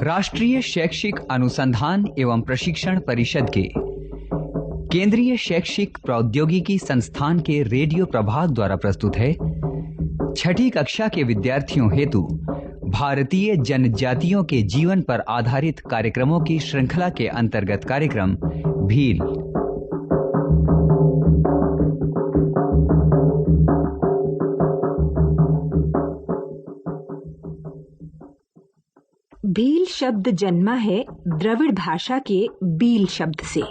राष्ट्रीय शैक्षिक अनुसंधान एवं प्रशिक्षण परिषद के केंद्रीय शैक्षिक प्रौद्योगिकी संस्थान के रेडियो प्रभाग द्वारा प्रस्तुत है छठी कक्षा के विद्यार्थियों हेतु भारतीय जनजातियों के जीवन पर आधारित कार्यक्रमों की श्रृंखला के अंतर्गत कार्यक्रम भील। भील शब्द जन्मा है द्रविड़ भाषा के बील शब्द से,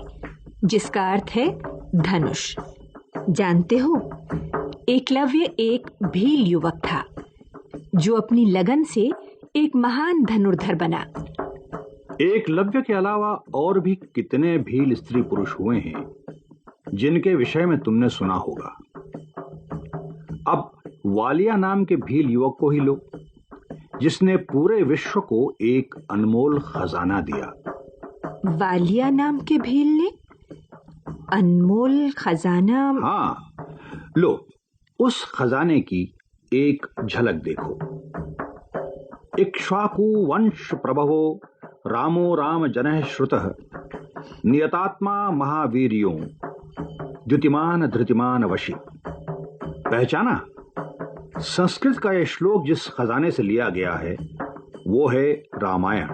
जिसका अर्थ है धनुष। जानते हो, एकलव्य एक भील युवक था जो अपनी लगन से एक महान धनुर्धर बना। एकलव्य के अलावा और भी कितने भील स्त्री पुरुष हुए हैं जिनके विषय में तुमने सुना होगा। अब वालिया नाम के भील युवक को ही लो, जिसने पूरे विश्व को एक अनमोल खजाना दिया। वालिया नाम के भील ने अनमोल खजाना? हाँ, लो उस खजाने की एक झलक देखो। इक्ष्वाकु वंश प्रभवो रामो राम जनः श्रुतः नियतात्मा महावीर्यो द्युतिमान धृतिमान वशी। पहचाना? संस्कृत का यह श्लोक जिस खजाने से लिया गया है वो है रामायण,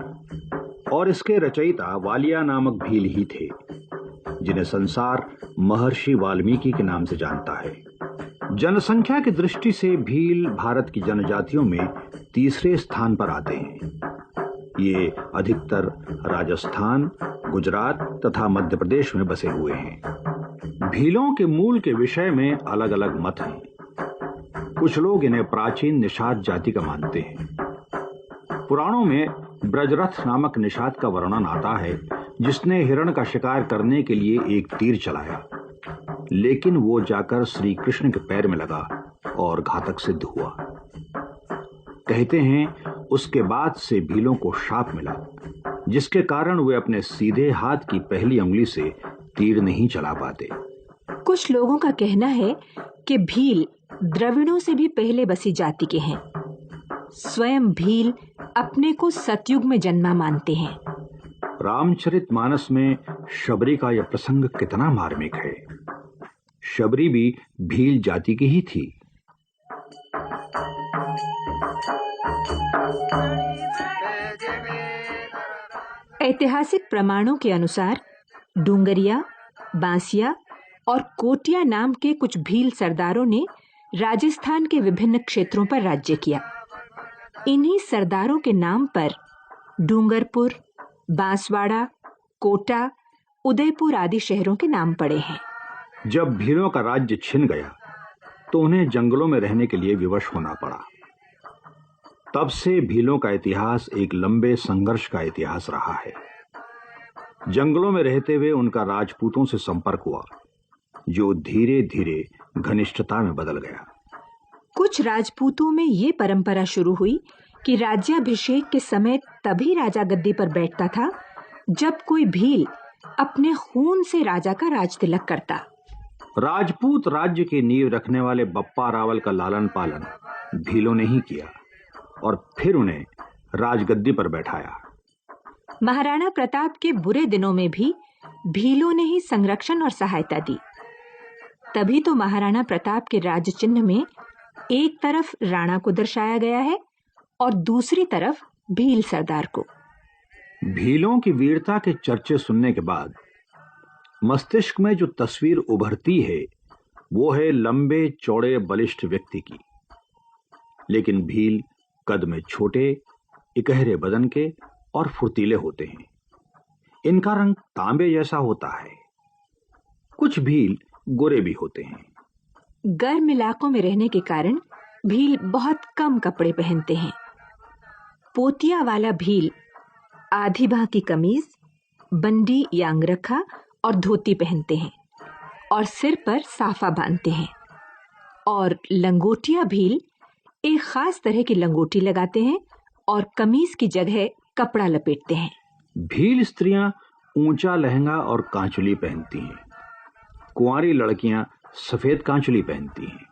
और इसके रचयिता वालिया नामक भील ही थे, जिन्हें संसार महर्षि वाल्मीकि के नाम से जानता है। जनसंख्या की दृष्टि से भील भारत की जनजातियों में तीसरे स्थान पर आते हैं। ये अधिकतर राजस्थान, गुजरात तथा मध्य प्रदेश में बसे हुए हैं। भीलों के मूल के विषय में अलग अलग मत हैं। कुछ लोग इन्हें प्राचीन निषाद जाति का मानते हैं। पुराणों में ब्रजरथ नामक निषाद का वर्णन आता है, जिसने हिरण का शिकार करने के लिए एक तीर चलाया, लेकिन वो जाकर श्री कृष्ण के पैर में लगा और घातक सिद्ध हुआ। कहते हैं उसके बाद से भीलों को शाप मिला, जिसके कारण वे अपने सीधे हाथ की पहली उंगली से तीर नहीं चला पाते। कुछ लोगों का कहना है कि भील द्रविड़ों से भी पहले बसी जाति के हैं। स्वयं भील अपने को सतयुग में जन्मा मानते हैं। रामचरितमानस में शबरी का यह प्रसंग कितना मार्मिक है। शबरी भी भील जाति की ही थी। ऐतिहासिक प्रमाणों के अनुसार डूंगरिया, बांसिया और कोटिया नाम के कुछ भील सरदारों ने राजस्थान के विभिन्न क्षेत्रों पर राज्य किया। इन्हीं सरदारों के नाम पर डूंगरपुर, बांसवाड़ा, कोटा, उदयपुर आदि शहरों के नाम पड़े हैं। जब भीलों का राज्य छिन गया तो उन्हें जंगलों में रहने के लिए विवश होना पड़ा। तब से भीलों का इतिहास एक लंबे संघर्ष का इतिहास रहा है। जंगलों में रहते हुए उनका राजपूतों से संपर्क हुआ, जो धीरे धीरे घनिष्ठता में बदल गया। कुछ राजपूतों में ये परंपरा शुरू हुई कि राज्याभिषेक के समय तभी राजा गद्दी पर बैठता था जब कोई भील अपने खून से राजा का राज तिलक करता। राजपूत राज्य की नींव रखने वाले बप्पा रावल का लालन पालन भीलों ने ही किया और फिर उन्हें राजगद्दी पर बैठाया। महाराणा प्रताप के बुरे दिनों में भी भीलों ने ही संरक्षण और सहायता दी। तभी तो महाराणा प्रताप के राज चिन्ह में एक तरफ राणा को दर्शाया गया है और दूसरी तरफ भील सरदार को। भीलों की वीरता के चर्चे सुनने के बाद मस्तिष्क में जो तस्वीर उभरती है वो है लंबे चौड़े बलिष्ठ व्यक्ति की। लेकिन भील कद में छोटे, इकहरे बदन के और फुर्तीले होते हैं। इनका रंग तांबे जैसा होता है। कुछ भील गोरे भी होते हैं। गर्म इलाकों में रहने के कारण भील बहुत कम कपड़े पहनते हैं। पोतिया वाला भील आधी बाह की कमीज, बंडी या अंगरखा और धोती पहनते हैं और सिर पर साफा बांधते हैं। और लंगोटिया भील एक खास तरह की लंगोटी लगाते हैं और कमीज की जगह कपड़ा लपेटते हैं। भील स्त्रियां ऊंचा लहंगा और कांचुली पहनती हैं। कुंवारी लड़कियां सफेद कांचुली पहनती हैं।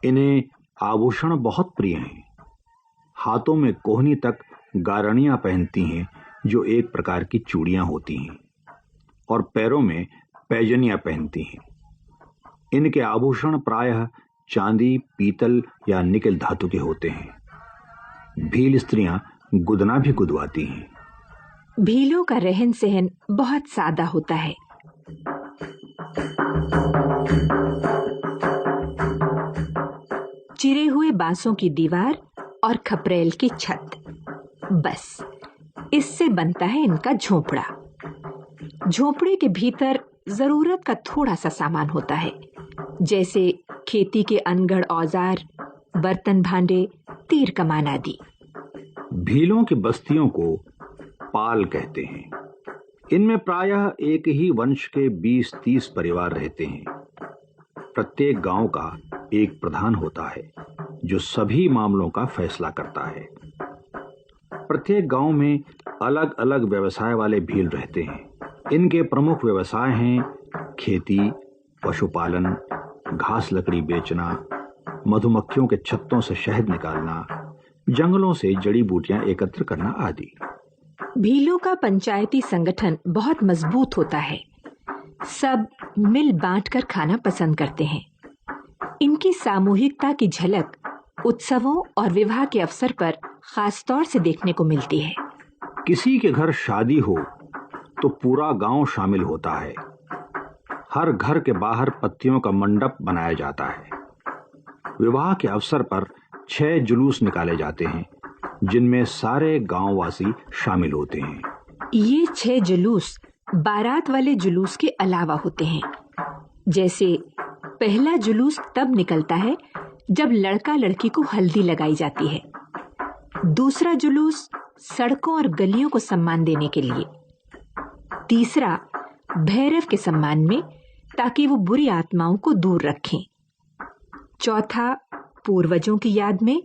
इन्हें आभूषण बहुत प्रिय हैं। हाथों में कोहनी तक गारनियां पहनती हैं जो एक प्रकार की चूड़ियां होती हैं, और पैरों में पैजनियां पहनती हैं। इनके आभूषण प्रायः चांदी, पीतल या निकल धातु के होते हैं। भील स्त्रियां गुदना भी गुदवाती हैं। भीलों का रहन सहन बहुत सादा होता है। चिरे हुए बांसों की दीवार और खपरेल की छत, बस इससे बनता है इनका झोपड़ा। झोपड़े के भीतर जरूरत का थोड़ा सा सामान होता है, जैसे खेती के अनगढ़ औजार, बर्तन भांडे, तीर कमान आदि। भीलों की बस्तियों को पाल कहते हैं। इनमें प्रायः एक ही वंश के 20-30 परिवार रहते हैं। प्रत्येक गांव का एक प्रधान होता है जो सभी मामलों का फैसला करता है। प्रत्येक गांव में अलग अलग व्यवसाय वाले भील रहते हैं। इनके प्रमुख व्यवसाय हैं खेती, पशुपालन, घास लकड़ी बेचना, मधुमक्खियों के छत्तों से शहद निकालना, जंगलों से जड़ी बूटियां एकत्र करना आदि। भीलों का पंचायती संगठन बहुत मजबूत होता है। सब मिल बांट कर खाना पसंद करते हैं। इनकी सामूहिकता की झलक उत्सवों और विवाह के अवसर पर खास तौर से देखने को मिलती है। किसी के घर शादी हो तो पूरा गांव शामिल होता है। हर घर के बाहर पत्तियों का मंडप बनाया जाता है। विवाह के अवसर पर 6 जुलूस निकाले जाते हैं, जिनमें सारे गांववासी शामिल होते हैं। ये 6 जुलूस बारात वाले जुलूस के अलावा होते हैं। जैसे पहला जुलूस तब निकलता है जब लड़का लड़की को हल्दी लगाई जाती है। दूसरा जुलूस सड़कों और गलियों को सम्मान देने के लिए। तीसरा भैरव के सम्मान में, ताकि वो बुरी आत्माओं को दूर रखें। चौथा पूर्वजों की याद में।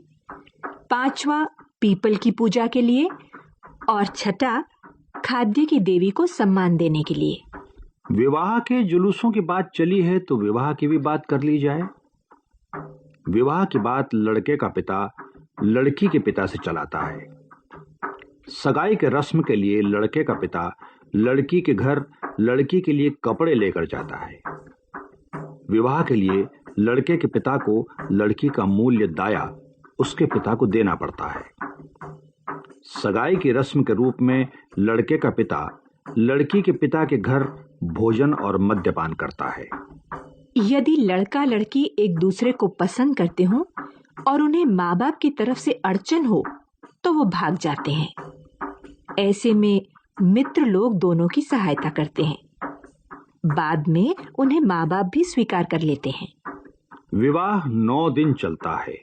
पांचवा पीपल की पूजा के लिए। और छठा खाद्य की देवी को सम्मान देने के लिए। विवाह के जुलूसों की बात चली है तो विवाह की भी बात कर ली जाए। विवाह की बात लड़के का पिता लड़की के पिता से चलाता है। सगाई के रस्म के लिए लड़के का पिता लड़की के घर लड़की के लिए कपड़े लेकर जाता है। विवाह के लिए लड़के के पिता को लड़की का मूल्य दाया उसके पिता को देना पड़ता है। सगाई की रस्म के रूप में लड़के का पिता लड़की के पिता के घर भोजन और मद्यपान करता है। यदि लड़का लड़की एक दूसरे को पसंद करते हों और उन्हें माँ बाप की तरफ से अड़चन हो तो वो भाग जाते हैं। ऐसे में मित्र लोग दोनों की सहायता करते हैं। बाद में उन्हें माँ बाप भी स्वीकार कर लेते हैं। विवाह 9 दिन चलता है।